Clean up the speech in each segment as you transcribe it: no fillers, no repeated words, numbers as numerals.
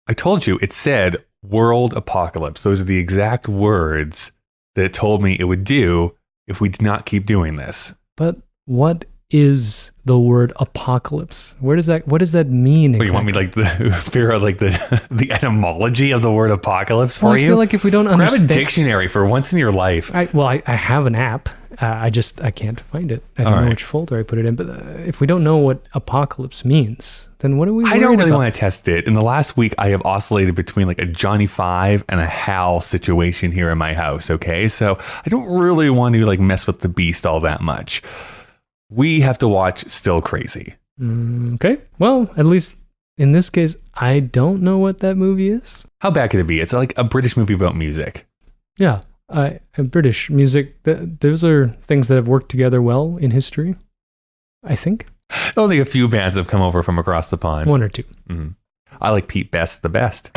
I told you, it said world apocalypse. Those are the exact words that it told me it would do if we did not keep doing this. But what is the word apocalypse? What does that mean exactly? You want me to figure out the etymology of the word apocalypse for you? I feel like if we don't understand... Grab a dictionary for once in your life. I have an app. I can't find it. I don't know which folder I put it in. But if we don't know what apocalypse means, then what are we worried about? I don't really want to test it. In the last week, I have oscillated between like a Johnny Five and a Hal situation here in my house, okay? So I don't really want to like mess with the beast all that much. We have to watch Still Crazy. Okay. Well, at least in this case, I don't know what that movie is. How bad could it be? It's like a British movie about music. Yeah. British music, those are things that have worked together well in history, I think. Only a few bands have come over from across the pond. One or two. Mm-hmm. I like Pete Best the best.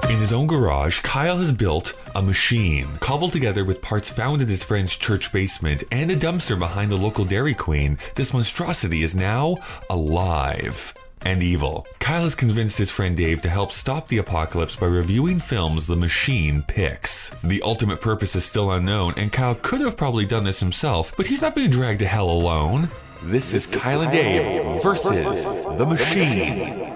In his own garage, Kyle has built a machine, cobbled together with parts found in his friend's church basement and a dumpster behind the local Dairy Queen. This monstrosity is now alive and evil. Kyle has convinced his friend Dave to help stop the apocalypse by reviewing films the machine picks. The ultimate purpose is still unknown, and Kyle could have probably done this himself, but he's not being dragged to hell alone. This is Kyle and Dave versus the machine.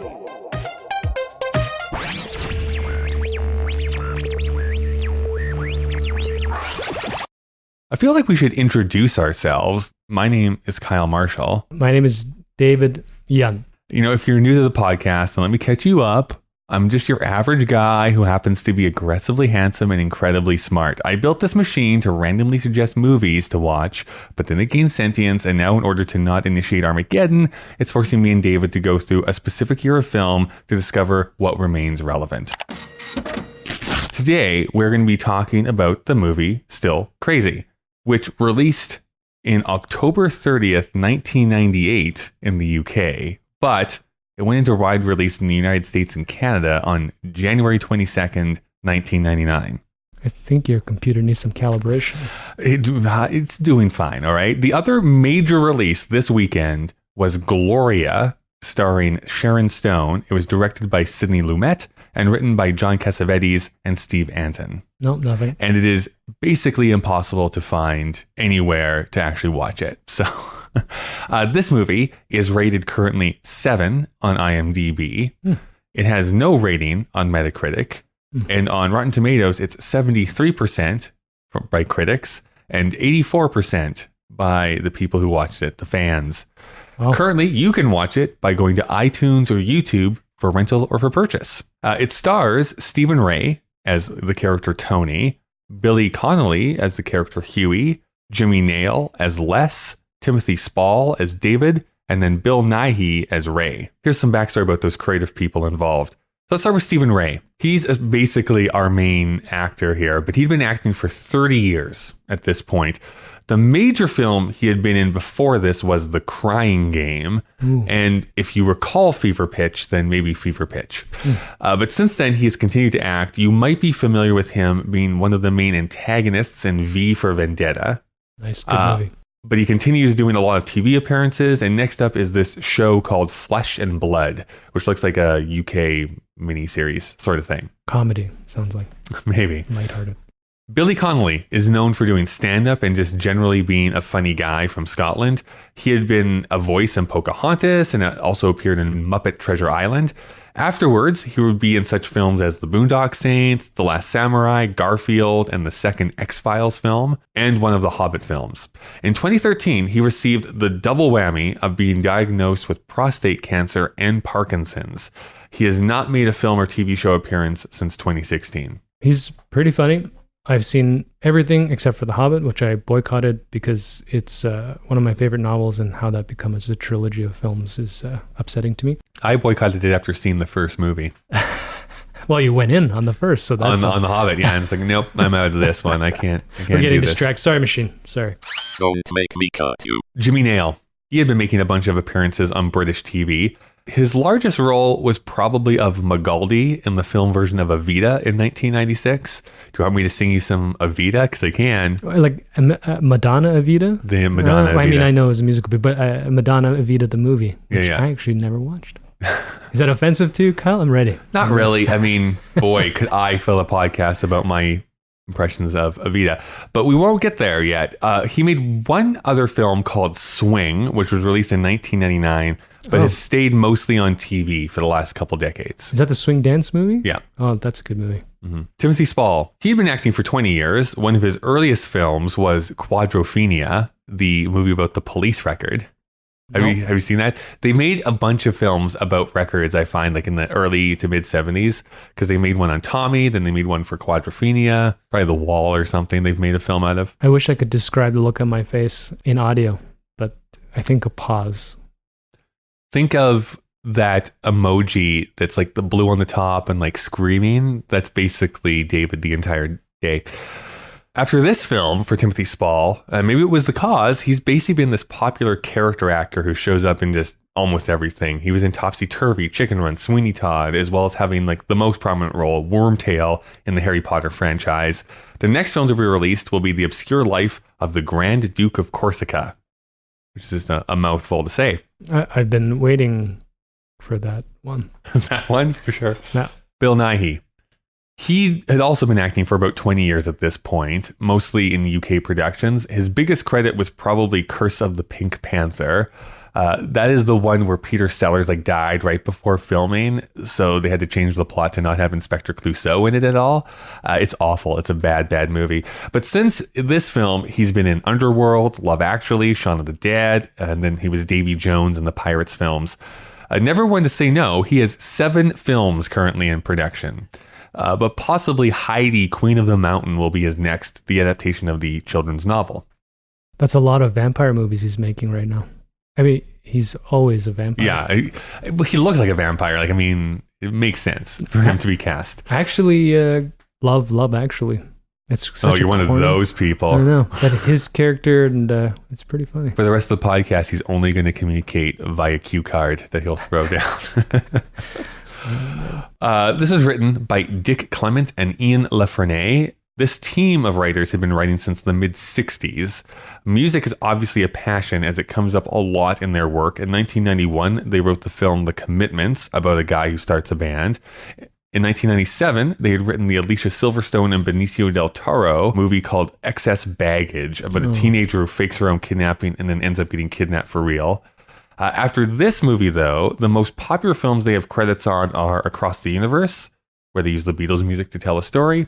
I feel like we should introduce ourselves. My name is Kyle Marshall. My name is David Young. You know, if you're new to the podcast, then let me catch you up. I'm just your average guy who happens to be aggressively handsome and incredibly smart. I built this machine to randomly suggest movies to watch, but then it gained sentience, and now in order to not initiate Armageddon, it's forcing me and David to go through a specific year of film to discover what remains relevant. Today, we're going to be talking about the movie Still Crazy, which released in October 30th, 1998 in the UK, but it went into wide release in the United States and Canada on January 22nd, 1999. I think your computer needs some calibration. It's doing fine, all right? The other major release this weekend was Gloria, starring Sharon Stone. It was directed by Sidney Lumet and written by John Cassavetes and Steve Anton. Nope, nothing. And it is basically impossible to find anywhere to actually watch it. So this movie is rated currently 7 on IMDb. It has no rating on Metacritic. And on Rotten Tomatoes, it's 73% by critics and 84% by the people who watched it, the fans. Wow. Currently, you can watch it by going to iTunes or YouTube for rental or for purchase. It stars Stephen Ray as the character Tony, Billy Connolly as the character Huey, Jimmy Nail as Les, Timothy Spall as David, and then Bill Nighy as Ray. Here's some backstory about those creative people involved. So let's start with Stephen Ray. He's basically our main actor here, but he'd been acting for 30 years at this point. The major film he had been in before this was The Crying Game. Ooh. And if you recall Fever Pitch, then maybe Fever Pitch. But since then, he has continued to act. You might be familiar with him being one of the main antagonists in V for Vendetta. Nice, good movie. But he continues doing a lot of TV appearances. And next up is this show called Flesh and Blood, which looks like a UK miniseries sort of thing. Comedy, sounds like. Maybe. Lighthearted. Billy Connolly is known for doing stand-up and just generally being a funny guy from Scotland. He had been a voice in Pocahontas and also appeared in Muppet Treasure Island. Afterwards, he would be in such films as The Boondock Saints, The Last Samurai, Garfield, and the second X-Files film, and one of the Hobbit films. In 2013, he received the double whammy of being diagnosed with prostate cancer and Parkinson's. He has not made a film or TV show appearance since 2016. He's pretty funny. I've seen everything except for The Hobbit, which I boycotted because it's one of my favorite novels, and how that becomes a trilogy of films is upsetting to me. I boycotted it after seeing the first movie. Well, you went in on the first, so that's... On The Hobbit, yeah. And it's like, nope, I'm out of this one. I can't We're getting do this. distracted. Sorry, machine. Sorry. Don't make me cut you. Jimmy Nail. He had been making a bunch of appearances on British TV. His largest role was probably of Magaldi in the film version of Evita in 1996. Do you want me to sing you some Evita? Because I can. Like Madonna Evita? The Madonna Evita. I mean, I know it was a musical, but Madonna Evita, the movie, which Yeah. I actually never watched. Is that offensive to you, Kyle? I'm ready. Not really. I mean, boy, could I fill a podcast about my impressions of Evita. But we won't get there yet. He made one other film called Swing, which was released in 1999, but has stayed mostly on TV for the last couple decades. Is that the swing dance movie? Yeah. Oh, that's a good movie. Mm-hmm. Timothy Spall. He'd been acting for 20 years. One of his earliest films was Quadrophenia, the movie about the police record. Have you seen that? They made a bunch of films about records, I find, like in the early to mid 70s, because they made one on Tommy, then they made one for Quadrophenia, probably The Wall or something they've made a film out of. I wish I could describe the look on my face in audio, but I think a pause. Think of that emoji that's like the blue on the top and like screaming. That's basically David the entire day. After this film for Timothy Spall, maybe it was The Cause, he's basically been this popular character actor who shows up in just almost everything. He was in Topsy Turvy, Chicken Run, Sweeney Todd, as well as having like the most prominent role, Wormtail, in the Harry Potter franchise. The next film to be released will be The Obscure Life of the Grand Duke of Corsica, which is just a mouthful to say. I've been waiting for that one. That one, for sure. Yeah. Bill Nighy. He had also been acting for about 20 years at this point, mostly in UK productions. His biggest credit was probably Curse of the Pink Panther. That is the one where Peter Sellers like died right before filming, so they had to change the plot to not have Inspector Clouseau in it at all. It's awful. It's a bad, bad movie. But since this film, he's been in Underworld, Love Actually, Shaun of the Dead, and then he was Davy Jones in the Pirates films. Never one to say no. He has 7 films currently in production. But possibly Heidi, Queen of the Mountain will be his next, the adaptation of the children's novel. That's a lot of vampire movies he's making right now. I mean, he's always a vampire. Yeah, he looks like a vampire. Like, I mean, it makes sense for him to be cast. I actually love Actually. It's such you're one of those people. I know, but his character, and it's pretty funny. For the rest of the podcast, he's only going to communicate via cue card that he'll throw down. This is written by Dick Clement and Ian LaFrennay. This team of writers had been writing since the mid-60s. Music is obviously a passion as it comes up a lot in their work. In 1991, they wrote the film The Commitments, about a guy who starts a band. In 1997, they had written the Alicia Silverstone and Benicio del Toro movie called Excess Baggage, about a teenager who fakes her own kidnapping and then ends up getting kidnapped for real. After this movie, though, the most popular films they have credits on are Across the Universe, where they use the Beatles music to tell a story,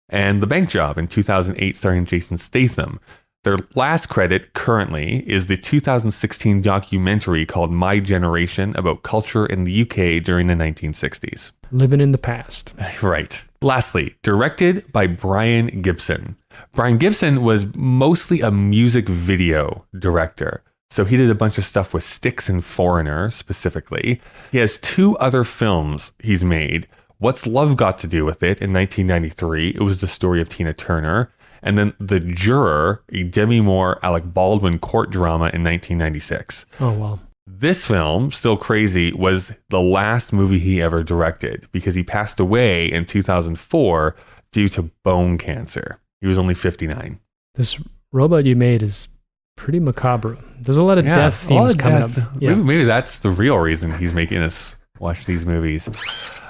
and The Bank Job in 2008 starring Jason Statham. Their last credit currently is the 2016 documentary called My Generation, about culture in the UK during the 1960s. Living in the past. Right. Lastly, directed by Brian Gibson. Brian Gibson was mostly a music video director. So he did a bunch of stuff with Styx and Foreigner specifically. He has 2 other films he's made. What's Love Got to Do with It in 1993? It was the story of Tina Turner. And then The Juror, a Demi Moore, Alec Baldwin court drama in 1996. Oh, wow. This film, Still Crazy, was the last movie he ever directed because he passed away in 2004 due to bone cancer. He was only 59. This robot you made is pretty macabre. There's a lot of death themes coming up. Yeah. Maybe that's the real reason he's making us watch these movies.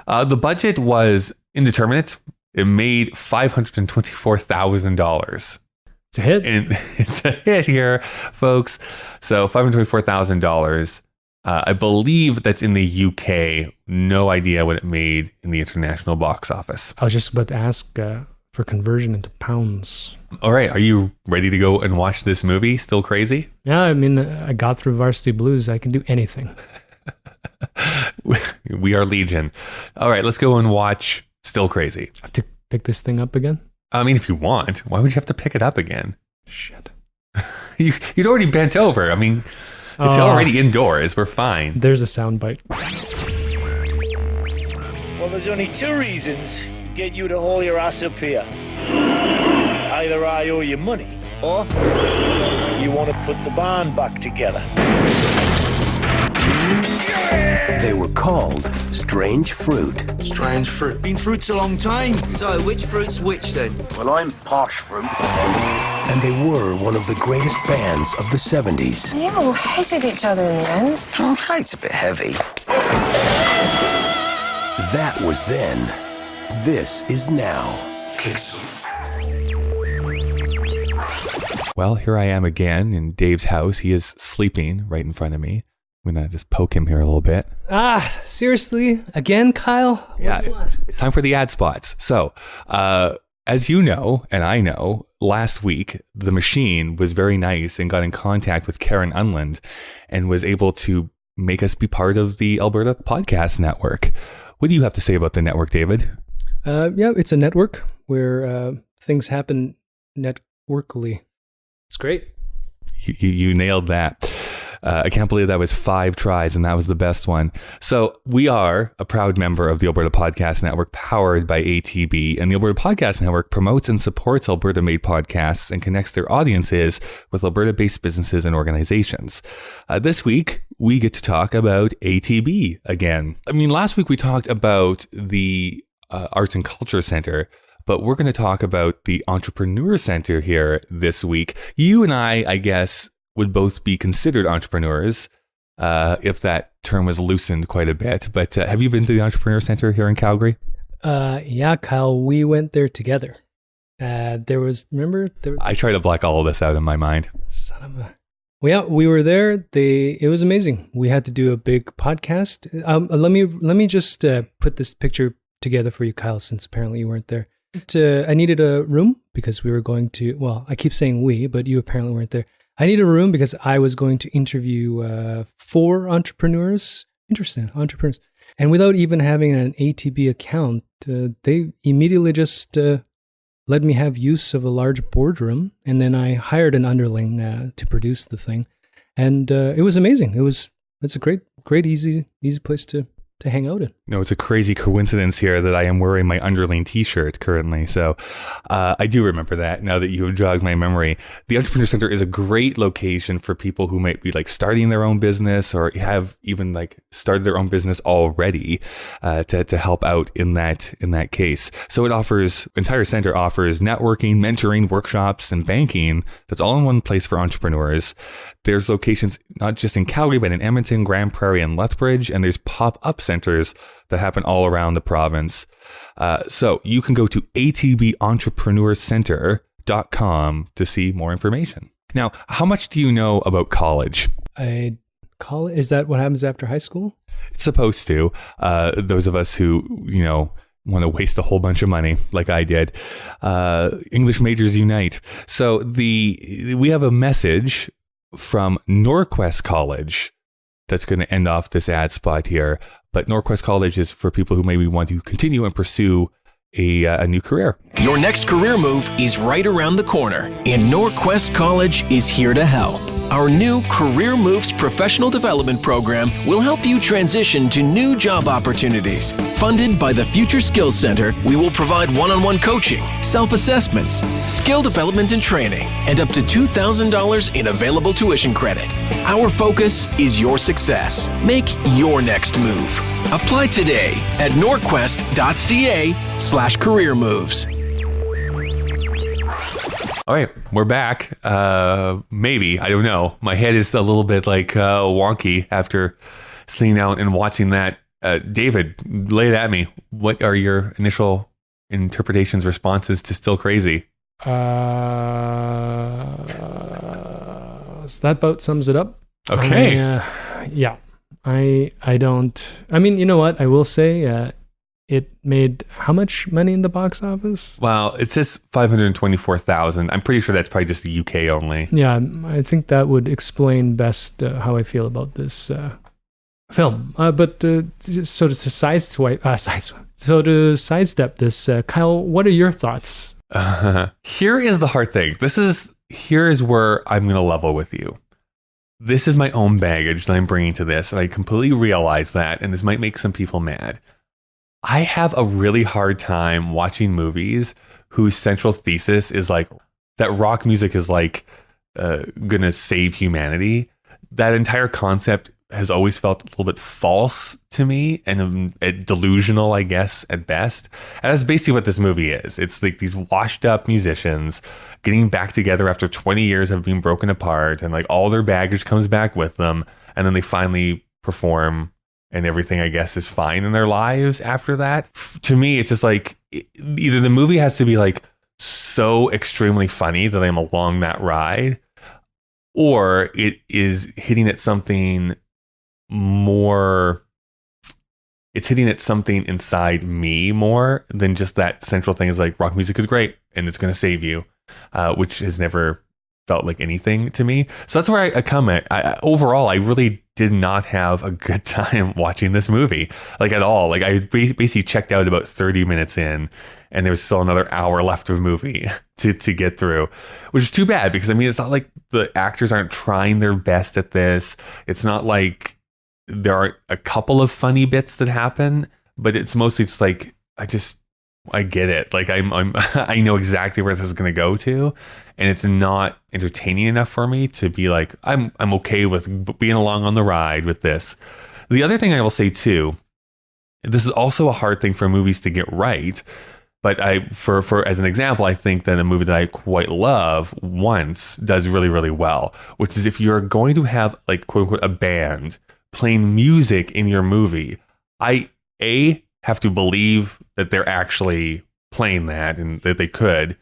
The budget was indeterminate. It made $524,000. It's a hit. And it's a hit here, folks. So $524,000. I believe that's in the UK. No idea what it made in the international box office. I was just about to ask for conversion into pounds. All right. Are you ready to go and watch this movie, Still Crazy? Yeah, I mean, I got through Varsity Blues. I can do anything. We are Legion. All right, let's go and watch Still Crazy. I have to pick this thing up again? I mean, if you want, why would you have to pick it up again? Shit. You'd already bent over. I mean, it's already indoors. We're fine. There's a soundbite. Well, there's only 2 reasons to get you to haul your ass up here. Either I owe you money, or you want to put the barn back together. They were called strange fruit. Strange fruit. Been fruits a long time. So, which fruit's which then? Well, I'm posh fruit. And they were one of the greatest bands of the 70s. You all hated each other in the end. Oh, hate's a bit heavy. That was then. This is now. Well, here I am again in Dave's house. He is sleeping right in front of me. I'm going to just poke him here a little bit. Seriously? Again, Kyle? What do you want? It's time for the ad spots. So, as you know, and I know, last week, the machine was very nice and got in contact with Karen Unland and was able to make us be part of the Alberta Podcast Network. What do you have to say about the network, David? Yeah, it's a network where things happen networkally. It's great. You nailed that. I can't believe that was 5 tries and that was the best one. So we are a proud member of the Alberta Podcast Network powered by ATB, and the Alberta Podcast Network promotes and supports Alberta-made podcasts and connects their audiences with Alberta-based businesses and organizations. This week, we get to talk about ATB again. I mean, last week we talked about the Arts and Culture Center, but we're going to talk about the Entrepreneur Center here this week. You and I guess, would both be considered entrepreneurs if that term was loosened quite a bit. But have you been to the Entrepreneur Center here in Calgary? Yeah, Kyle, we went there together. Remember? I try to block all of this out in my mind. Son of a... Well, yeah, we were there. It was amazing. We had to do a big podcast. Let me just put this picture together for you, Kyle, since apparently you weren't there. I needed a room because we were going to, well, I keep saying we, but you apparently weren't there. I needed a room because I was going to interview 4 entrepreneurs. Interesting, entrepreneurs. And without even having an ATB account, they immediately just let me have use of a large boardroom. And then I hired an underling to produce the thing. And it was amazing. It's a great, easy place to hang out in. No, it's a crazy coincidence here that I am wearing my underling t-shirt currently. So I do remember that now that you have jogged my memory. The Entrepreneur Center is a great location for people who might be like starting their own business or have even like started their own business already to help out in that case. So entire center offers networking, mentoring, workshops, and banking. That's all in one place for entrepreneurs. There's locations not just in Calgary, but in Edmonton, Grand Prairie, and Lethbridge. And there's pop-up centers that happen all around the province. So you can go to atbentrepreneurscenter.com to see more information. Now, how much do you know about college? Is that what happens after high school? It's supposed to. Those of us who, want to waste a whole bunch of money like I did. English majors unite. So we have a message from NorQuest College that's going to end off this ad spot here. But NorQuest College is for people who maybe want to continue and pursue a new career. Your next career move is right around the corner, and NorQuest College is here to help. Our new Career Moves professional development program will help you transition to new job opportunities. Funded by the Future Skills Center, we will provide one-on-one coaching, self-assessments, skill development and training, and up to $2,000 in available tuition credit. Our focus is your success. Make your next move. Apply today at norquest.ca/careermoves. All right, we're back. Maybe, I don't know. My head is a little bit like wonky after sitting down and watching that. David, lay it at me. What are your initial interpretations, responses to Still Crazy? So that about sums it up. Okay. Yeah. I mean, you know what? I will say it made how much money in the box office? Well, it says 524,000. I'm pretty sure that's probably just the UK only. Yeah, I think that would explain best how I feel about this film. But to sidestep this, Kyle, what are your thoughts? Here is the hard thing. Here is where I'm going to level with you. This is my own baggage that I'm bringing to this, and I completely realize that, and this might make some people mad. I have a really hard time watching movies whose central thesis is like that rock music is like going to save humanity. That entire concept has always felt a little bit false to me and delusional, I guess, at best. And that's basically what this movie is. It's like these washed up musicians getting back together after 20 years of being broken apart, and like all their baggage comes back with them. And then they finally perform and everything, I guess, is fine in their lives after that. To me, it's just like either the movie has to be like so extremely funny that I'm along that ride, or it is hitting at something more, it's hitting at something inside me more than just that central thing is like rock music is great and it's going to save you, which has never felt like anything to me. So that's where I come at. Overall, I really did not have a good time watching this movie, like at all. Like I basically checked out about 30 minutes in, and there was still another hour left of movie to get through, which is too bad because I mean, it's not like the actors aren't trying their best at this. It's not like there are a couple of funny bits that happen, but it's mostly just like, I get it. Like I know exactly where this is going to go to, and it's not entertaining enough for me to be like, I'm okay with being along on the ride with this. The other thing I will say too, this is also a hard thing for movies to get right. But for as an example, I think that a movie that I quite love once does really, really well, which is if you're going to have like quote unquote a band playing music in your movie, I have to believe that they're actually playing that and that they could,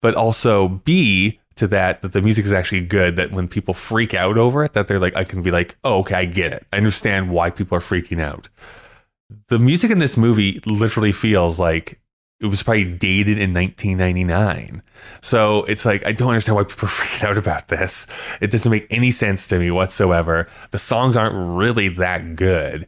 but also B, to that the music is actually good, that when people freak out over it, that they're like, I can be like, oh, okay, I get it. I understand why people are freaking out. The music in this movie literally feels like it was probably dated in 1999. So it's like, I don't understand why people are freaking out about this. It doesn't make any sense to me whatsoever. The songs aren't really that good.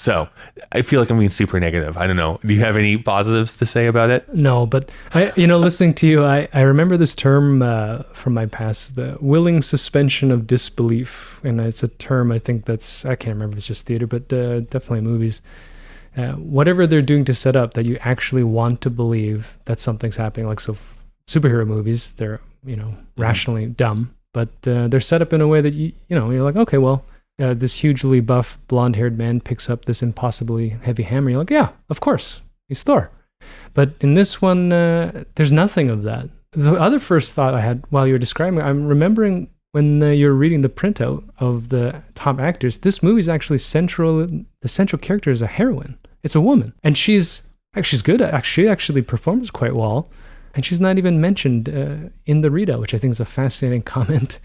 So I feel like I'm being super negative. I don't know. Do you have any positives to say about it? No, but listening to you, I remember this term from my past, the willing suspension of disbelief. And it's a term, I think I can't remember if it's just theater, but definitely movies. Whatever they're doing to set up that you actually want to believe that something's happening. Like, so superhero movies, they're, rationally dumb, but they're set up in a way that you're like, okay, well, this hugely buff blonde-haired man picks up this impossibly heavy hammer. You're like, yeah, of course, he's Thor. But in this one, there's nothing of that. The other first thought I had while you were describing it, I'm remembering when you're reading the printout of the top actors, this movie's actually the central character is a heroine. It's a woman. And she's good. She actually performs quite well. And she's not even mentioned in the readout, which I think is a fascinating comment,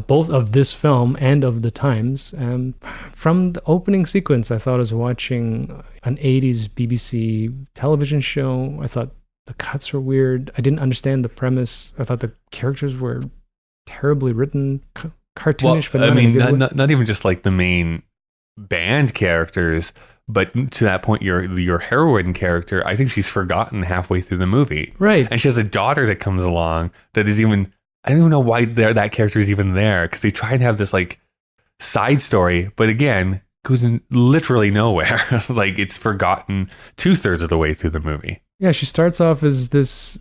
both of this film and of the times. From the opening sequence, I thought I was watching an 80s BBC television show. I thought the cuts were weird. I didn't understand the premise. I thought the characters were terribly written, cartoonish, but not even just like the main band characters, but to that point, your heroine character, I think she's forgotten halfway through the movie. Right. And she has a daughter that comes along that is even, I don't even know why that character is even there, because they try and have this like side story, but again, goes in literally nowhere. Like it's forgotten 2/3 of the way through the movie. Yeah, she starts off as this,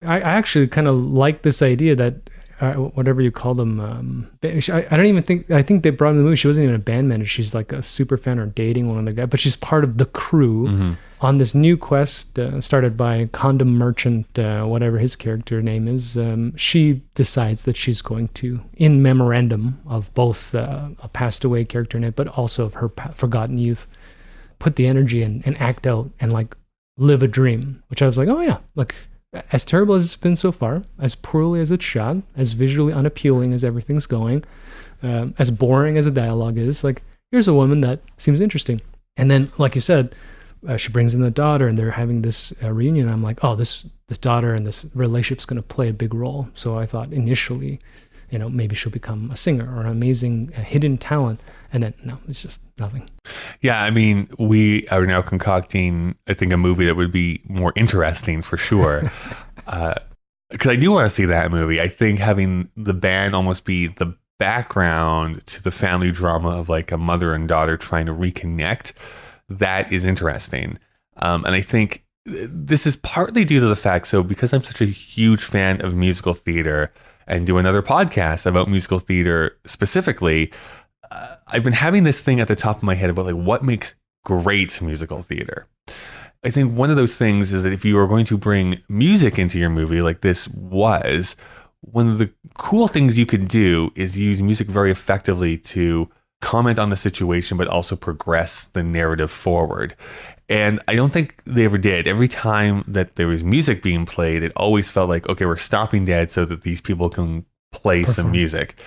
I actually kind of like this idea that whatever you call them, I think they brought in the movie, she wasn't even a band manager, she's like a super fan or dating one of the guys, but she's part of the crew on this new quest started by condom merchant, whatever his character name is. She decides that she's going to, in memorandum of both a passed away character in it, but also of her forgotten youth, put the energy and act out and like live a dream, which I was like, oh yeah, like as terrible as it's been so far, as poorly as it's shot, as visually unappealing as everything's going, as boring as the dialogue is, like here's a woman that seems interesting. And then, like you said, she brings in the daughter and they're having this reunion. I'm like, oh, this daughter and this relationship's going to play a big role. So I thought initially, maybe she'll become a singer or an amazing hidden talent. And then, no, it's just nothing. Yeah, I mean, we are now concocting, I think, a movie that would be more interesting for sure. Because I do want to see that movie. I think having the band almost be the background to the family drama of like a mother and daughter trying to reconnect, that is interesting. And I think this is partly due to the fact, so because I'm such a huge fan of musical theater and do another podcast about musical theater specifically, I've been having this thing at the top of my head about like what makes great musical theater. I think one of those things is that if you are going to bring music into your movie like this was, one of the cool things you could do is use music very effectively to comment on the situation, but also progress the narrative forward. And I don't think they ever did. Every time that there was music being played, it always felt like, okay, we're stopping dead so that these people can play some music.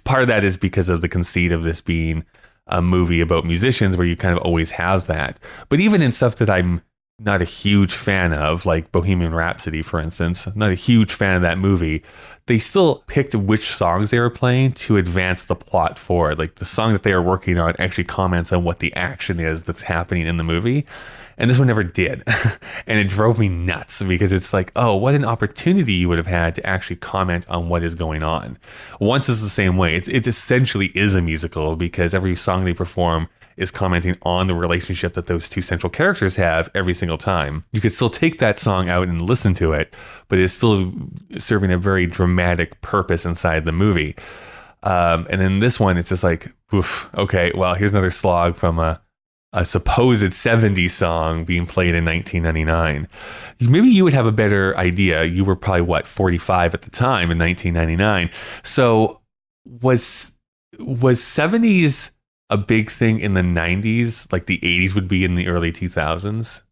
Part of that is because of the conceit of this being a movie about musicians where you kind of always have that. But even in stuff that I'm not a huge fan of, like Bohemian Rhapsody, for instance, I'm not a huge fan of that movie, they still picked which songs they were playing to advance the plot forward. Like the song that they are working on actually comments on what the action is that's happening in the movie. And this one never did. And it drove me nuts because it's like, oh, what an opportunity you would have had to actually comment on what is going on. Once is the same way. It essentially is a musical because every song they perform is commenting on the relationship that those two central characters have every single time. You could still take that song out and listen to it, but it's still serving a very dramatic purpose inside the movie. And then this one, it's just like, oof, okay, well, here's another slog from a supposed 70s song being played in 1999. Maybe you would have a better idea. You were probably, 45 at the time in 1999. So was 70s a big thing in the 90s, like the 80s would be in the early 2000s?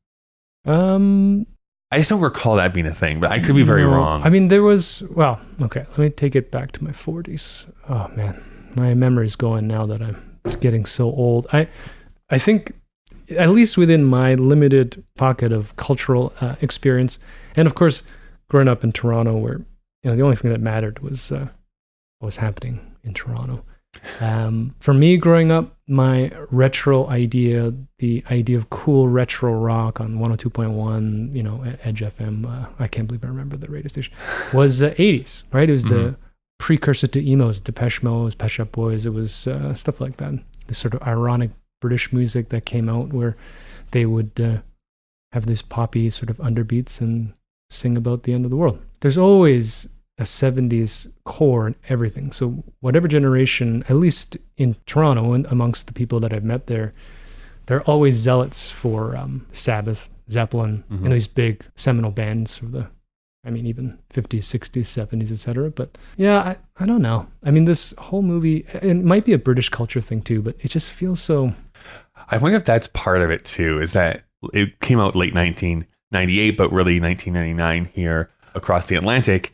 I just don't recall that being a thing, but I could be very wrong. I mean, there was, well, okay, let me take it back to my 40s. Oh man, my memory's going now that I'm just getting so old. I think, at least within my limited pocket of cultural experience, and of course, growing up in Toronto, where the only thing that mattered was what was happening in Toronto. For me, growing up, my retro idea, the idea of cool retro rock on 102.1, Edge FM, I can't believe I remember the radio station, was 80s, right? It was the precursor to emos, Depeche Mode, Pet Shop Boys. It was stuff like that. This sort of ironic British music that came out where they would have these poppy sort of underbeats and sing about the end of the world. There's always a 70s core in everything. So whatever generation, at least in Toronto and amongst the people that I've met there, they're always zealots for Sabbath, Zeppelin, and these big seminal bands of even 50s, 60s, 70s, etc. But yeah, I don't know. I mean, this whole movie, it might be a British culture thing too, but it just feels so... I wonder if that's part of it too, is that it came out late 1998, but really 1999 here across the Atlantic.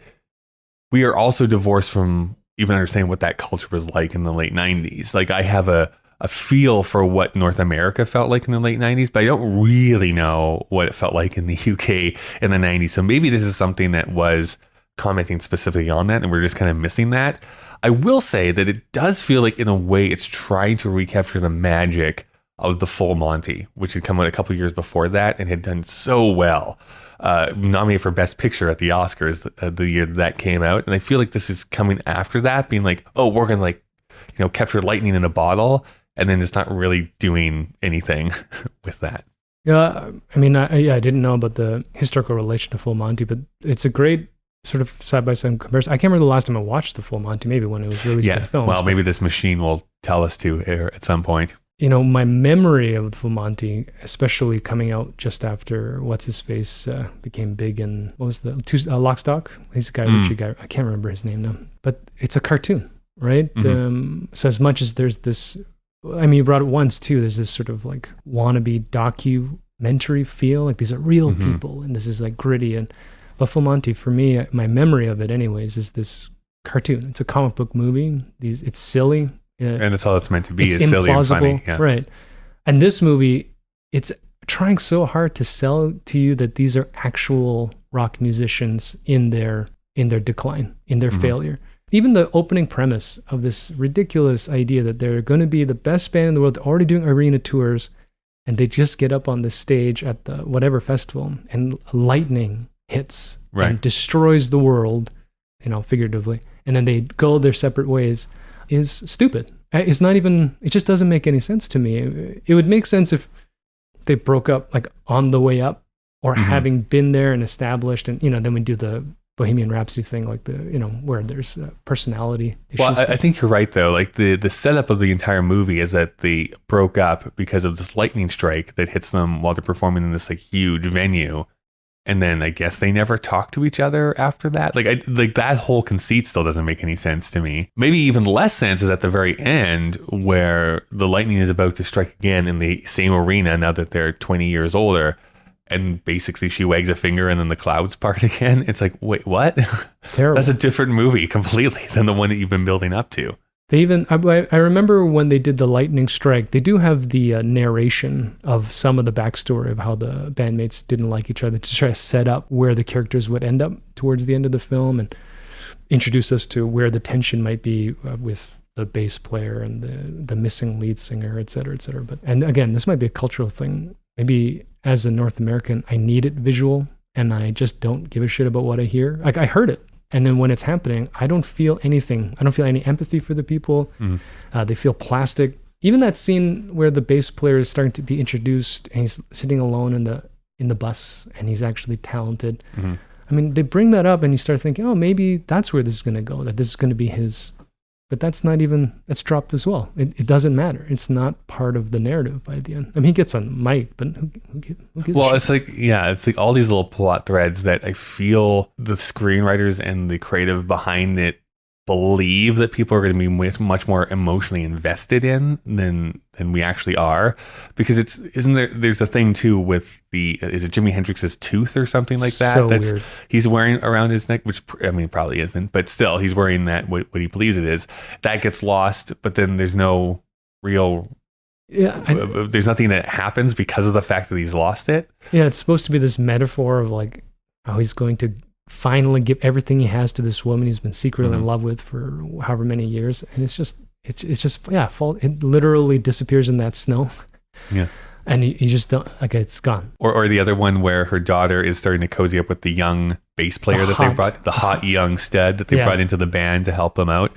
We are also divorced from even understanding what that culture was like in the late 90s. Like I have a feel for what North America felt like in the late 90s, but I don't really know what it felt like in the UK in the 90s. So maybe this is something that was commenting specifically on that and we're just kind of missing that. I will say that it does feel like in a way it's trying to recapture the magic of the Full Monty, which had come out a couple of years before that and had done so well. Nominated for Best Picture at the Oscars the year that came out. And I feel like this is coming after that, being like, oh, we're going to capture lightning in a bottle, and then it's not really doing anything with that. Yeah, I mean, I didn't know about the historical relation to Full Monty, but it's a great sort of side-by-side comparison. I can't remember the last time I watched the Full Monty, maybe when it was released in films. Well, maybe this machine will tell us to at some point. My memory of the Full Monty, especially coming out just after What's-His-Face became big and what was the Lock, Stock? He's a guy, Richie guy. I can't remember his name now. But it's a cartoon, right? So as much as there's this, I mean, you brought it once too, there's this sort of like wannabe documentary feel, like these are real people and this is like gritty. But Full Monty, for me, my memory of it anyways, is this cartoon. It's a comic book movie. It's silly. And that's all it's meant to be, is silly and funny. Yeah. Right. And this movie, it's trying so hard to sell to you that these are actual rock musicians in their decline, in their failure. Even the opening premise of this ridiculous idea that they're going to be the best band in the world, they're already doing arena tours, and they just get up on the stage at the whatever festival, and lightning hits and destroys the world, figuratively, and then they go their separate ways, is stupid. It's not even, it just doesn't make any sense to me. It would make sense if they broke up like on the way up or having been there and established, and then we do the Bohemian Rhapsody thing, like where there's personality issues. Well, I think you're right though. Like the setup of the entire movie is that they broke up because of this lightning strike that hits them while they're performing in this like huge venue. And then I guess they never talk to each other after that. Like that whole conceit still doesn't make any sense to me. Maybe even less sense is at the very end where the lightning is about to strike again in the same arena now that they're 20 years older. And basically she wags a finger and then the clouds part again. It's like, wait, what? It's terrible. That's a different movie completely than the one that you've been building up to. They even, I remember when they did the lightning strike, they do have the narration of some of the backstory of how the bandmates didn't like each other to try to set up where the characters would end up towards the end of the film and introduce us to where the tension might be with the bass player and the missing lead singer, et cetera, et cetera. And again, this might be a cultural thing. Maybe as a North American, I need it visual and I just don't give a shit about what I hear. Like I heard it. And then when it's happening, I don't feel anything. I don't feel any empathy for the people. They feel plastic. Even that scene where the bass player is starting to be introduced and he's sitting alone in the bus and he's actually talented. I mean, they bring that up and you start thinking, oh, maybe that's where this is going to go, that this is going to be his. But that's dropped as well. It doesn't matter. It's not part of the narrative by the end. I mean, he gets on mic, but who gives Well, a it's like, it's like all these little plot threads that I feel the screenwriters and the creative behind it believe that people are going to be much more emotionally invested in than we actually are, because there's a thing too with is it Jimi Hendrix's tooth or something like that so that's weird. He's wearing around his neck, which I mean probably isn't, but still he's wearing that what he believes it is. That gets lost, but then there's no real there's nothing that happens because of the fact that he's lost it. It's supposed to be this metaphor of like how he's going to finally give everything he has to this woman he's been secretly in love with for however many years, and it's just it literally disappears in that snow. And you just don't, okay, it's gone. Or the other one where her daughter is starting to cozy up with the young bass player that they brought, the hot young stud that they brought into the band to help them out,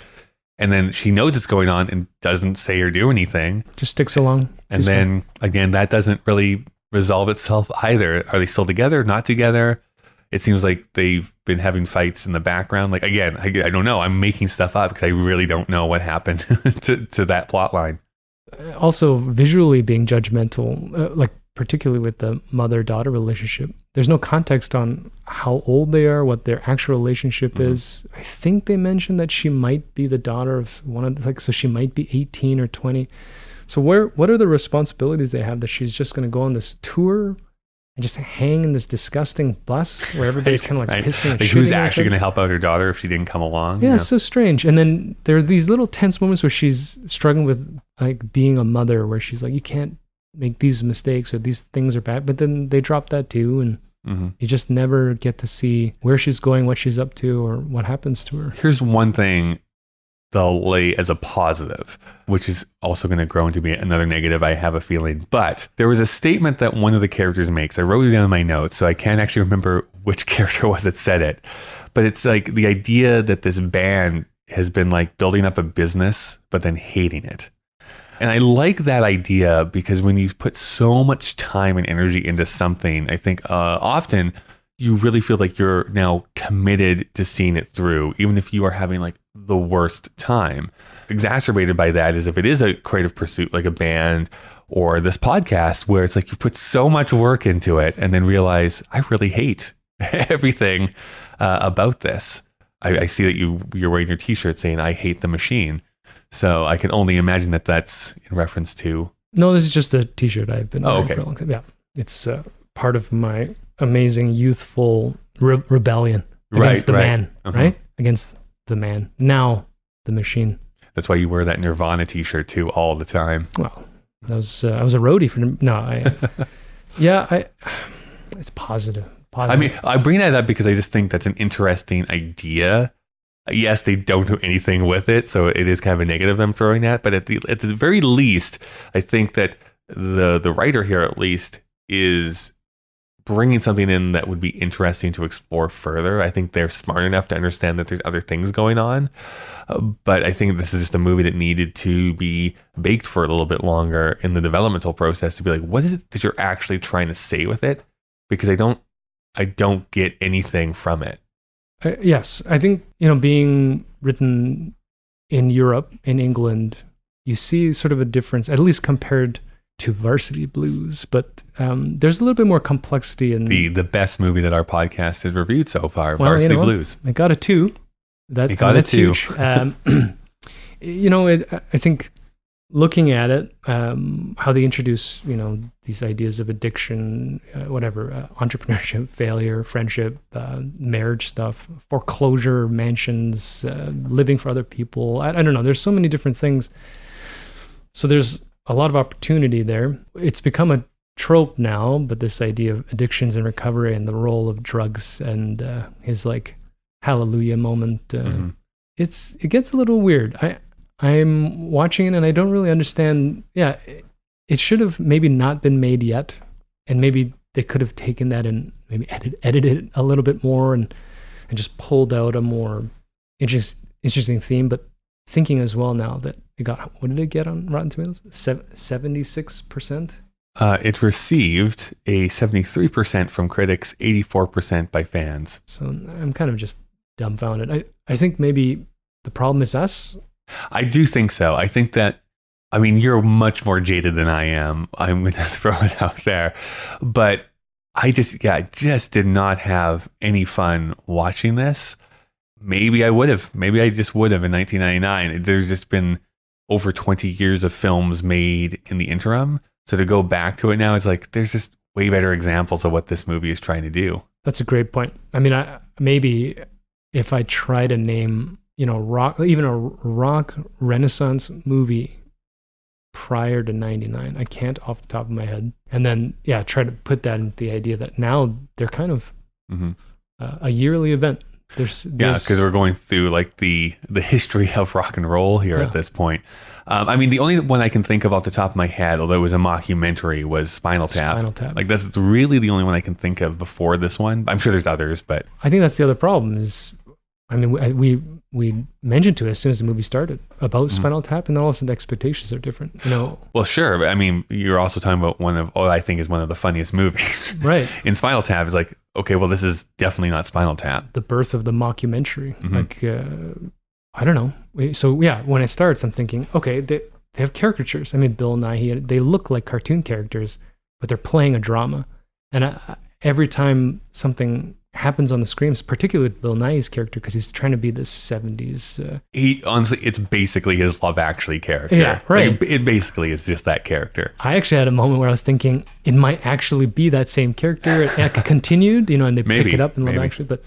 and then she knows it's going on and doesn't say or do anything, just sticks along. And then again, that doesn't really resolve itself either. Are they still together, not together? It seems like they've been having fights in the background. Like, again, I don't know. I'm making stuff up because I really don't know what happened to that plot line. Also, visually being judgmental, like particularly with the mother-daughter relationship. There's no context on how old they are, what their actual relationship is. I think they mentioned that she might be the daughter of one of the, so she might be 18 or 20. So what are the responsibilities they have that she's just going to go on this tour and just hang in this disgusting bus where everybody's kind of like pissing and like shitting? who's actually going to help out her daughter if she didn't come along? Yeah, it's so strange. And then there are these little tense moments where she's struggling with like being a mother, where she's like, you can't make these mistakes or these things are bad. But then they drop that too, and you just never get to see where she's going, what she's up to, or what happens to her. Here's one thing they'll lay as a positive, which is also going to grow into be another negative, I have a feeling. But there was a statement that one of the characters makes. I wrote it down in my notes, so I can't actually remember which character was that said it. But it's like the idea that this band has been like building up a business, but then hating it. And I like that idea because when you put so much time and energy into something, I think often you really feel like you're now committed to seeing it through, even if you are having like the worst time. Exacerbated by that is if it is a creative pursuit like a band or this podcast, where it's like you put so much work into it and then realize I really hate everything about this. I see that you're wearing your t-shirt saying I hate the machine. So I can only imagine that that's in reference to... No, this is just a t-shirt I've been wearing for a long time. Yeah, it's part of my amazing youthful rebellion against the man, right? Against the man. Now, the machine. That's why you wear that Nirvana t-shirt too all the time. Well, I was a roadie for... it's positive. I mean, I bring that up because I just think that's an interesting idea. Yes, they don't do anything with it, so it is kind of a negative I'm throwing at. But at the very least, I think that the writer here at least is bringing something in that would be interesting to explore further. I think they're smart enough to understand that there's other things going on. But I think this is just a movie that needed to be baked for a little bit longer in the developmental process to be like, what is it that you're actually trying to say with it? Because I don't get anything from it. Yes, I think, being written in Europe, in England, you see sort of a difference, at least compared to Varsity Blues, but there's a little bit more complexity in The best movie that our podcast has reviewed so far, Varsity Blues. It got a 2. It got a 2. Huge. I think looking at it, how they introduce, these ideas of addiction, entrepreneurship, failure, friendship, marriage stuff, foreclosure, mansions, living for other people. I don't know. There's so many different things. So there's a lot of opportunity there. It's become a trope now, but this idea of addictions and recovery and the role of drugs and his hallelujah moment, it gets a little weird. I'm watching it and I don't really understand. Yeah, it should have maybe not been made yet, and maybe they could have taken that and maybe edited it a little bit more and just pulled out a more interesting theme. But thinking as well now that it got, what did it get on Rotten Tomatoes? 76%. It received a 73% from critics, 84% by fans. So I'm kind of just dumbfounded. I think maybe the problem is us. I do think so. I think that, you're much more jaded than I am. I'm going to throw it out there. But I just did not have any fun watching this. Maybe I would have. Maybe I just would have in 1999. There's just been over 20 years of films made in the interim. So to go back to it now is there's just way better examples of what this movie is trying to do. That's a great point. Maybe if I try to name, rock Renaissance movie prior to 99, I can't off the top of my head. And then, try to put that into the idea that now they're kind of a yearly event. There's because we're going through the history of rock and roll here at this point. The only one I can think of off the top of my head, although it was a mockumentary, was Spinal Tap. That's really the only one I can think of before this one. I'm sure there's others, but I think that's the other problem is, we mentioned to it as soon as the movie started about Spinal Tap, and then all of a sudden the expectations are different. Well, sure, but you're also talking about one of I think is one of the funniest movies. Right. In Spinal Tap is okay, well, this is definitely not Spinal Tap. The birth of the mockumentary. I don't know. So when it starts, I'm thinking, okay, they have caricatures. Bill Nighy, they look like cartoon characters, but they're playing a drama. And every time something happens on the screen, particularly with Bill Nighy's character, because he's trying to be this 70s. He honestly, it's basically his Love Actually character. Yeah, right. It basically is just that character. I actually had a moment where I was thinking it might actually be that same character. It continued, and they pick it up in Love Actually. But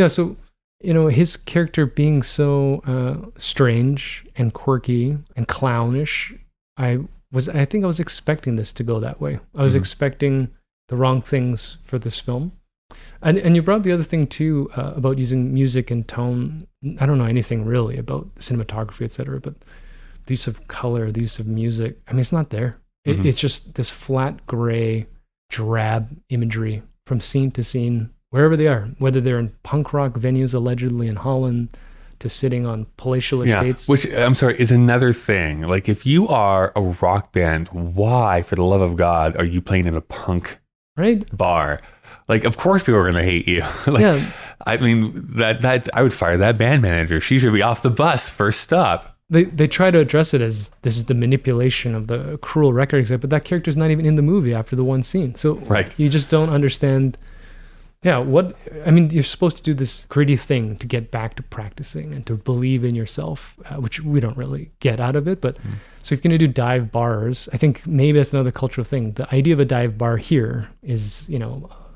so his character being so strange and quirky and clownish, I think I was expecting this to go that way. I was expecting the wrong things for this film. And you brought the other thing too about using music and tone. I don't know anything really about cinematography, etc., but the use of color, the use of music. It's not there. It's just this flat gray, drab imagery from scene to scene, wherever they are, whether they're in punk rock venues allegedly in Holland, to sitting on palatial estates. Which, I'm sorry, is another thing. If you are a rock band, why, for the love of God, are you playing in a punk bar? Of course people are going to hate you. That I would fire that band manager. She should be off the bus first stop. They try to address it as this is the manipulation of the cruel record exec, but that character's not even in the movie after the one scene. So you just don't understand. You're supposed to do this gritty thing to get back to practicing and to believe in yourself, which we don't really get out of it. But so if you're going to do dive bars, I think maybe that's another cultural thing. The idea of a dive bar here is,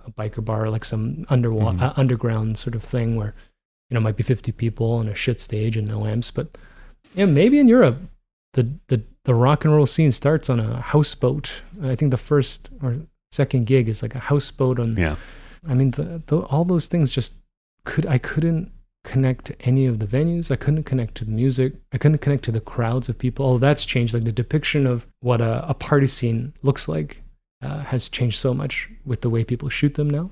a biker bar, some underground sort of thing where, might be 50 people on a shit stage and no amps. But maybe in Europe, the rock and roll scene starts on a houseboat. I think the first or second gig is a houseboat on. Yeah. All those things I couldn't connect to any of the venues. I couldn't connect to the music. I couldn't connect to the crowds of people. Oh, that's changed. The depiction of what a party scene looks like has changed so much with the way people shoot them now.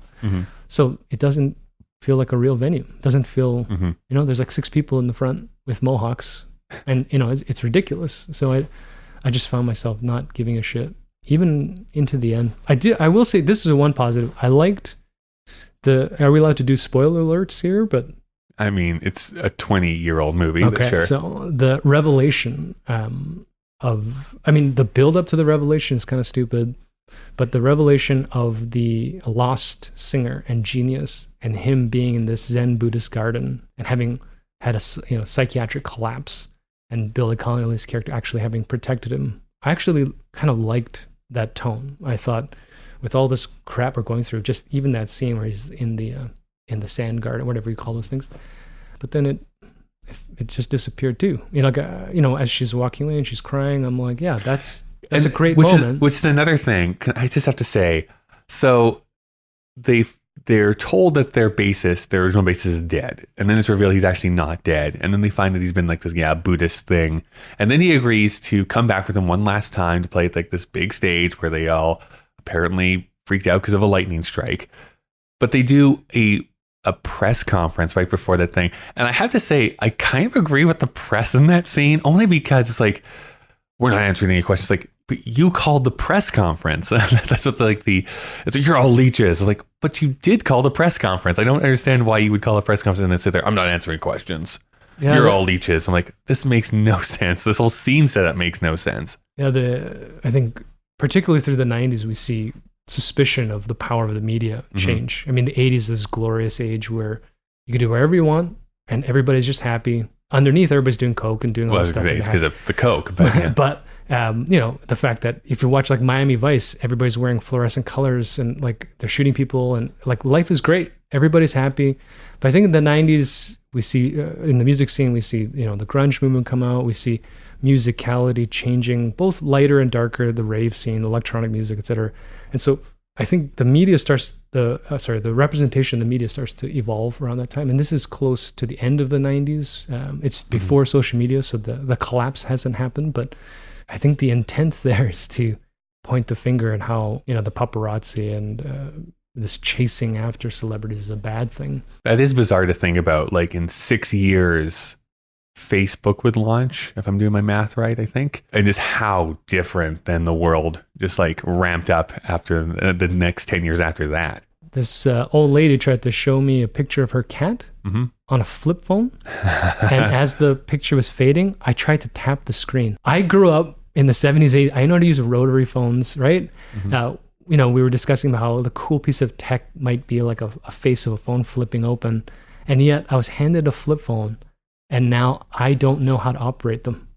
So it doesn't feel like a real venue. It doesn't feel, there's 6 people in the front with mohawks and, it's ridiculous. So I just found myself not giving a shit, even into the end. I will say this is one positive. I liked Are we allowed to do spoiler alerts here? But I mean, it's a 20-year-old movie, okay, but sure. So the revelation the build up to the revelation is kind of stupid, but the revelation of the lost singer and genius and him being in this Zen Buddhist garden and having had a psychiatric collapse and Billy Connolly's character actually having protected him. I actually kind of liked that tone. I thought with all this crap we're going through, just even that scene where he's in the sand garden, whatever you call those things, but then it just disappeared too. As she's walking away and she's crying, I'm like, yeah, that's a great moment. Which is another thing. I just have to say, so they're told that their original bassist is dead, and then it's revealed he's actually not dead, and then they find that he's been like this Buddhist thing, and then he agrees to come back with them one last time to play at like this big stage where they all apparently freaked out because of a lightning strike, but they do a press conference right before that thing, and I have to say I kind of agree with the press in that scene, only because it's like, we're not answering any questions. Like, but you called the press conference. That's what you're all leeches. It's like, but you did call the press conference. I don't understand why you would call a press conference and then sit there. I'm not answering questions. Yeah, you're all leeches. I'm like, this makes no sense. This whole scene setup makes no sense. Yeah, I think particularly through the 90s, we see suspicion of the power of the media change. Mm-hmm. I mean, the 80s is this glorious age where you can do whatever you want and everybody's just happy. Underneath, everybody's doing coke and doing all that stuff. It's because of the coke, but yeah. But the fact that if you watch like Miami Vice, everybody's wearing fluorescent colors and like they're shooting people and like life is great. Everybody's happy. But I think in the 90s, we see in the music scene, we see the grunge movement come out. We see musicality changing, both lighter and darker. The rave scene, electronic music, etc. And so I think the media the representation in the media starts to evolve around that time. And this is close to the end of the 90s. It's before social media, so the collapse hasn't happened. But I think the intent there is to point the finger at how, the paparazzi and this chasing after celebrities is a bad thing. That is bizarre to think about. Like in 6 years, Facebook would launch, if I'm doing my math right, I think. And just how different then the world just like ramped up after the next 10 years after that. This old lady tried to show me a picture of her cat on a flip phone. And as the picture was fading, I tried to tap the screen. I grew up in the 70s, 80s. I know how to use rotary phones, right? We were discussing about how the cool piece of tech might be like a face of a phone flipping open. And yet I was handed a flip phone. And now I don't know how to operate them.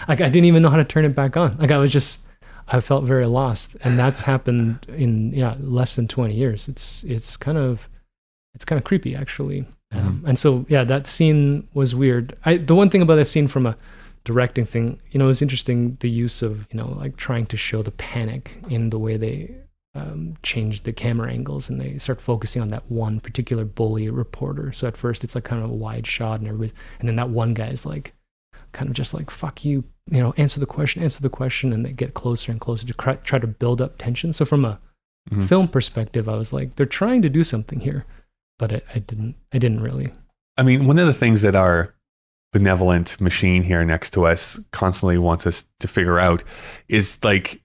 Like I didn't even know how to turn it back on. Like I felt very lost. And that's happened in less than 20 years. It's kind of creepy actually. And so that scene was weird. The one thing about that scene from a directing thing, it was interesting, the use of like trying to show the panic in the way they change the camera angles and they start focusing on that one particular bully reporter. So at first it's like kind of a wide shot and then that one guy's like kind of just like, fuck you, answer the question, and they get closer and closer to try to build up tension. So from a film perspective, I was like, they're trying to do something here, but I didn't really. I mean, one of the things that our benevolent machine here next to us constantly wants us to figure out is like,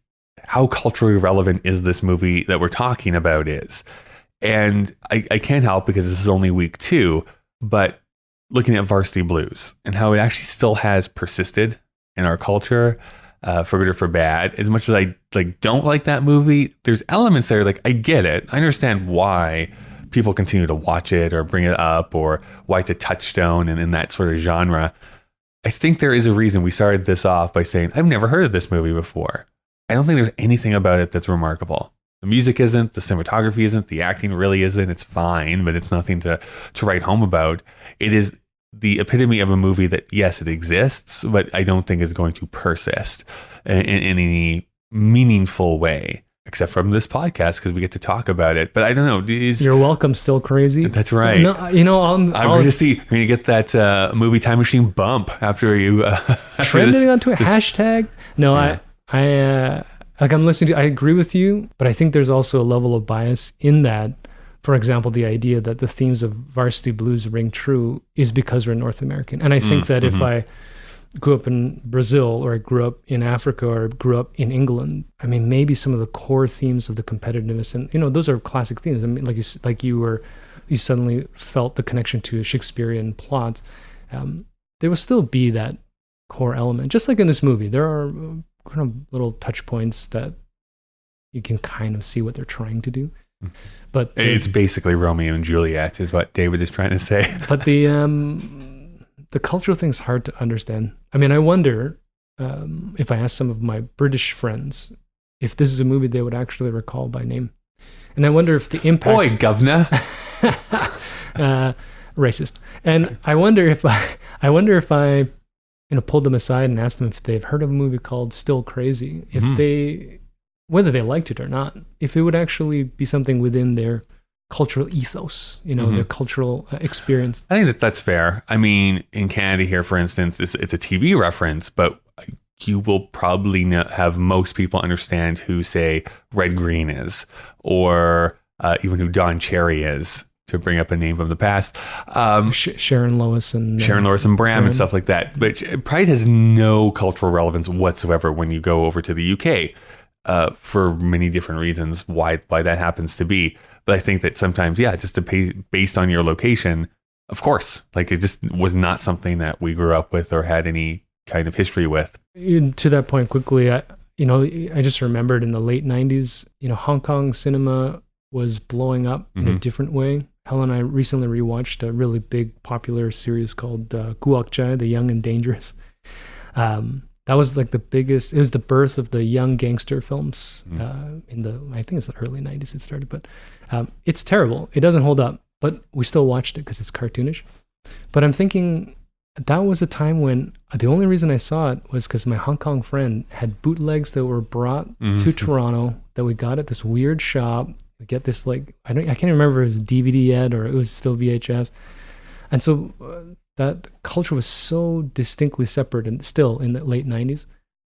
how culturally relevant is this movie that we're talking about is. And I can't help, because this is only week 2, but looking at Varsity Blues and how it actually still has persisted in our culture, for good or for bad. As much as I don't like that movie, there's elements there, like I get it. I understand why people continue to watch it or bring it up, or why it's a touchstone and in that sort of genre. I think there is a reason we started this off by saying, I've never heard of this movie before. I don't think there's anything about it that's remarkable. The music isn't, the cinematography isn't, the acting really isn't. It's fine, but it's nothing to write home about. It is the epitome of a movie that, yes, it exists, but I don't think is going to persist in any meaningful way, except from this podcast, because we get to talk about it. But I don't know. You're welcome, Still Crazy. That's right. No, I'm going to get that movie Time Machine bump after you. Trending onto a hashtag. No, yeah. I'm listening to, I agree with you, but I think there's also a level of bias in that. For example, the idea that the themes of Varsity Blues ring true is because we're North American. And I think that if grew up in Brazil, or I grew up in Africa, or I grew up in England, I mean, maybe some of the core themes of the competitiveness, and those are classic themes. I mean, you suddenly felt the connection to Shakespearean plots. There will still be that core element, just like in this movie. There are kind of little touch points that you can kind of see what they're trying to do. But it's basically Romeo and Juliet, is what David is trying to say. But the cultural thing's hard to understand. I mean, I wonder if I asked some of my British friends if this is a movie they would actually recall by name. And I wonder if the impact... Oi, governor! Racist. And I wonder if I pulled them aside and asked them if they've heard of a movie called Still Crazy, whether they liked it or not, if it would actually be something within their cultural ethos, their cultural experience. I think that's fair. I mean, in Canada here, for instance, it's a TV reference, but you will probably have most people understand who, say, Red Green is, or even who Don Cherry is, to bring up a name from the past. Sharon Lois and Bram and stuff like that. But Pride has no cultural relevance whatsoever when you go over to the UK, for many different reasons why that happens to be. But I think that sometimes, just to pay based on your location, of course, like it just was not something that we grew up with or had any kind of history with. To that point, quickly, I just remembered in the late 90s, Hong Kong cinema was blowing up in a different way. Helen and I recently rewatched a really big popular series called Guok Chai, The Young and Dangerous. That was like it was the birth of the young gangster films I think it's the early 90s it started, but it's terrible. It doesn't hold up, but we still watched it because it's cartoonish. But I'm thinking that was a time when the only reason I saw it was because my Hong Kong friend had bootlegs that were brought to Toronto that we got at this weird shop. We get this I can't remember if it was DVD yet or it was still VHS. And so that culture was so distinctly separate and still in the late 90s.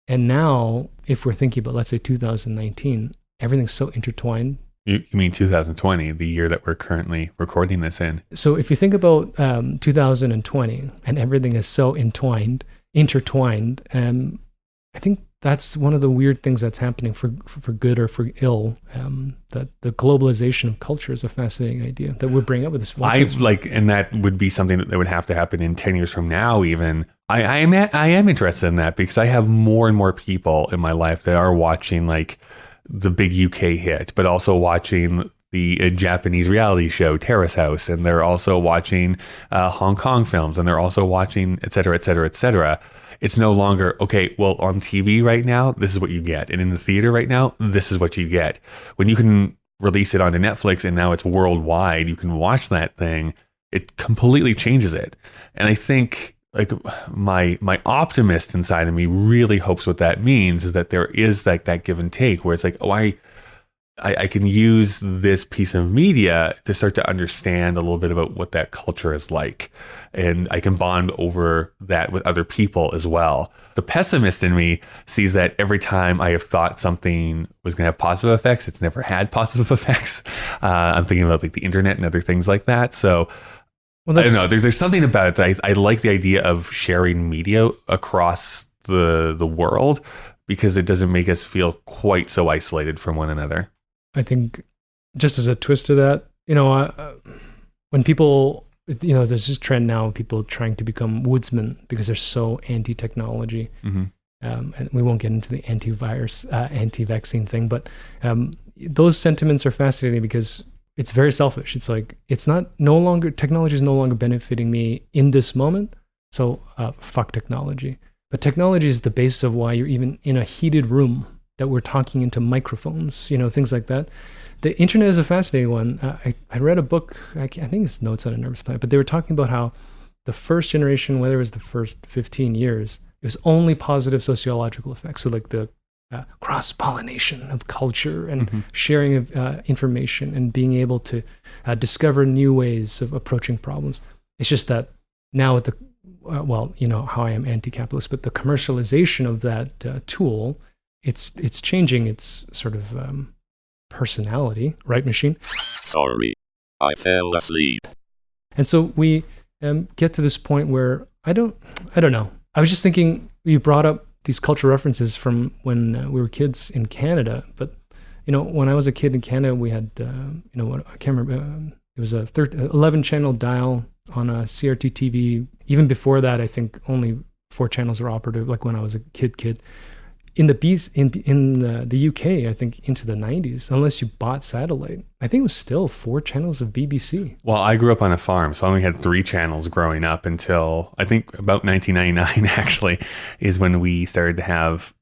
And now, if we're thinking about, let's say 2019, everything's so intertwined. You mean 2020, the year that we're currently recording this in? So if you think about 2020 and everything is so intertwined, I think that's one of the weird things that's happening for good or for ill. That the globalization of culture is a fascinating idea that would bring up with this. And that would be something that would have to happen in 10 years from now. Even I am interested in that because I have more and more people in my life that are watching like the big UK hit, but also watching the Japanese reality show Terrace House, and they're also watching Hong Kong films, and they're also watching et cetera, et cetera, et cetera. It's no longer, okay, well, on TV right now, this is what you get. And in the theater right now, this is what you get. When you can release it onto Netflix and now it's worldwide, you can watch that thing, it completely changes it. And I think like my optimist inside of me really hopes what that means is that there is like that give and take where it's like, oh, I can use this piece of media to start to understand a little bit about what that culture is like. And I can bond over that with other people as well. The pessimist in me sees that every time I have thought something was going to have positive effects, it's never had positive effects. I'm thinking about like the internet and other things like that. So I don't know. There's something about it that I like the idea of sharing media across the world because it doesn't make us feel quite so isolated from one another. I think just as a twist to that, when people, there's this trend now of people trying to become woodsmen because they're so anti-technology. And we won't get into the antivirus, anti-vaccine thing, but those sentiments are fascinating because it's very selfish. It's like, technology is no longer benefiting me in this moment. So fuck technology. But technology is the basis of why you're even in a heated room that we're talking into microphones, things like that. The internet is a fascinating one. I read a book, I think it's Notes on a Nervous Planet, but they were talking about how the first generation, whether it was the first 15 years, it was only positive sociological effects. So like the cross-pollination of culture and sharing of information and being able to discover new ways of approaching problems. It's just that now with the, how I am anti-capitalist, but the commercialization of that tool, it's changing its sort of personality, right, machine? Sorry, I fell asleep. And so we get to this point where I don't know. I was just thinking, you brought up these cultural references from when we were kids in Canada. But, when I was a kid in Canada, we had, I can't remember, it was a 11 channel dial on a CRT TV. Even before that, I think only 4 channels were operative, like when I was a kid. In the UK, I think into the 90s, unless you bought satellite, I think it was still 4 channels of BBC. Well, I grew up on a farm, so I only had 3 channels growing up until I think about 1999 actually is when we started to have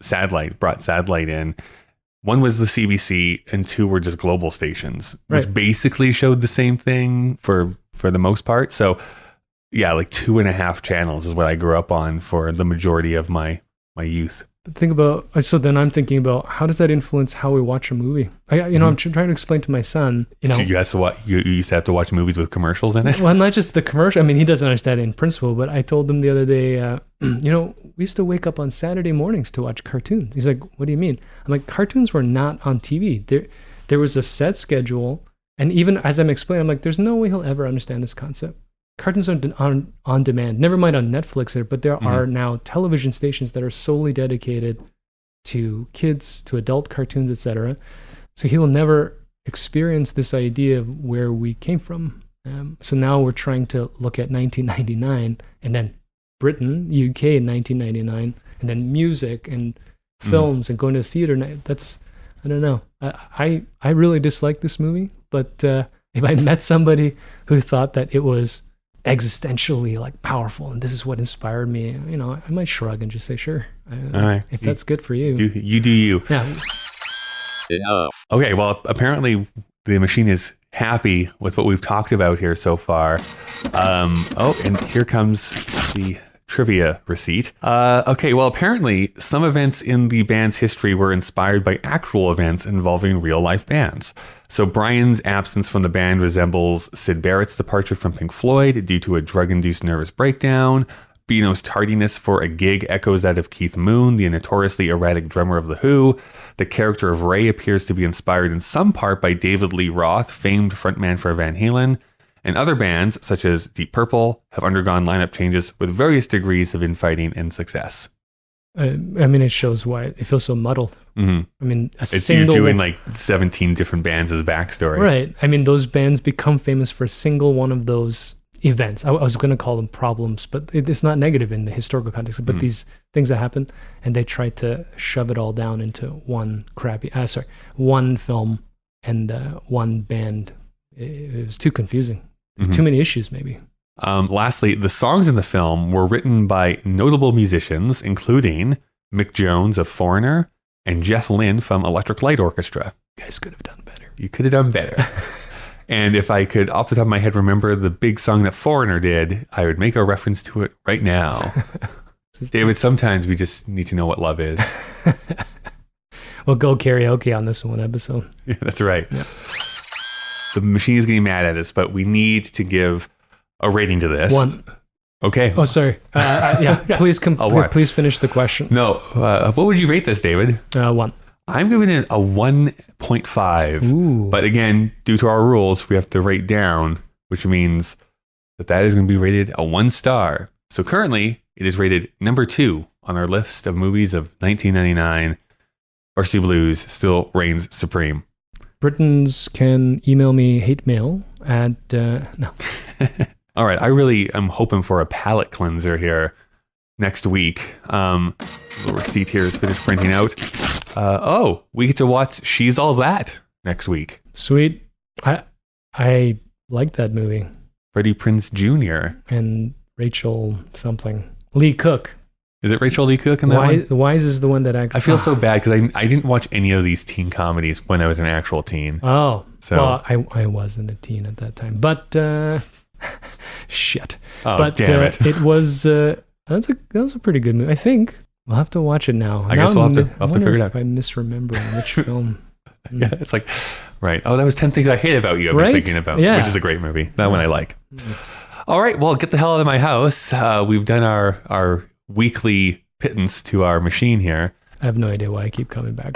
brought satellite in. 1 was the CBC and 2 were just global stations, which basically showed the same thing for the most part. So yeah, like 2.5 channels is what I grew up on for the majority of my youth. So then I'm thinking about, how does that influence how we watch a movie? I'm trying to explain to my son, So you used to have to watch movies with commercials in it? Well, not just the commercial. I mean, he doesn't understand it in principle, but I told him the other day, we used to wake up on Saturday mornings to watch cartoons. He's like, what do you mean? I'm like, cartoons were not on TV. There was a set schedule. And even as I'm explaining, I'm like, there's no way he'll ever understand this concept. Cartoons are on demand, never mind on Netflix, but there are now television stations that are solely dedicated to kids, to adult cartoons, etc. So he will never experience this idea of where we came from. So now we're trying to look at 1999 and then Britain, UK in 1999, and then music and films and going to the theater. I don't know. I really dislike this movie, but if I met somebody who thought that it was existentially like powerful and this is what inspired me, I might shrug and just say, sure. All right. If that's good for you. You do you. Yeah. Okay, well, apparently the machine is happy with what we've talked about here so far. And here comes the trivia receipt. Okay, well, apparently some events in the band's history were inspired by actual events involving real life bands. So Brian's absence from the band resembles Syd Barrett's departure from Pink Floyd due to a drug-induced nervous breakdown. Bino's tardiness for a gig echoes that of Keith Moon, the notoriously erratic drummer of The Who. The character of Ray appears to be inspired in some part by David Lee Roth, famed frontman for Van Halen. And other bands, such as Deep Purple, have undergone lineup changes with various degrees of infighting and success. It shows why it feels so muddled. Mm-hmm. You're doing like 17 different bands as backstory. Right. Those bands become famous for a single one of those events. I was going to call them problems, but it's not negative in the historical context, but these things that happen, and they try to shove it all down into one film and one band. It was too confusing. Too many issues, maybe. Lastly, the songs in the film were written by notable musicians, including Mick Jones of Foreigner and Jeff Lynne from Electric Light Orchestra. You guys could have done better. You could have done better. And if I could, off the top of my head, remember the big song that Foreigner did, I would make a reference to it right now. David, sometimes we just need to know what love is. We'll go karaoke on this one episode. Yeah, that's right. Yeah. The machine is getting mad at us, but we need to give a rating to this. 1. Okay. Oh, sorry. Please finish the question. No. What would you rate this, David? 1. I'm giving it a 1.5. Ooh. But again, due to our rules, we have to rate down, which means that is going to be rated a 1 star. So currently, it is rated number 2 on our list of movies of 1999. Varsity Blues still reigns supreme. Britons can email me hate mail at no. All right, I really am hoping for a palate cleanser here next week. The receipt here is finished printing out. We get to watch She's All That next week. Sweet. I like that movie. Freddie Prinze Jr. and Rachel something. Lee Cook. Is it Rachel Lee Cook in that one? Wise is the one that I feel so bad because I didn't watch any of these teen comedies when I was an actual teen. Oh, so well, I wasn't a teen at that time, but shit. Oh, but damn it! It was that was a pretty good movie. I think we'll have to watch it now. I guess we'll have to figure it out. If I'm misremembering which film. Yeah, it's like right. Oh, that was 10 Things I Hate About You. I've been thinking about, which is a great movie. That one I like. All right, well, get the hell out of my house. We've done our weekly pittance to our machine here. I have no idea why I keep coming back.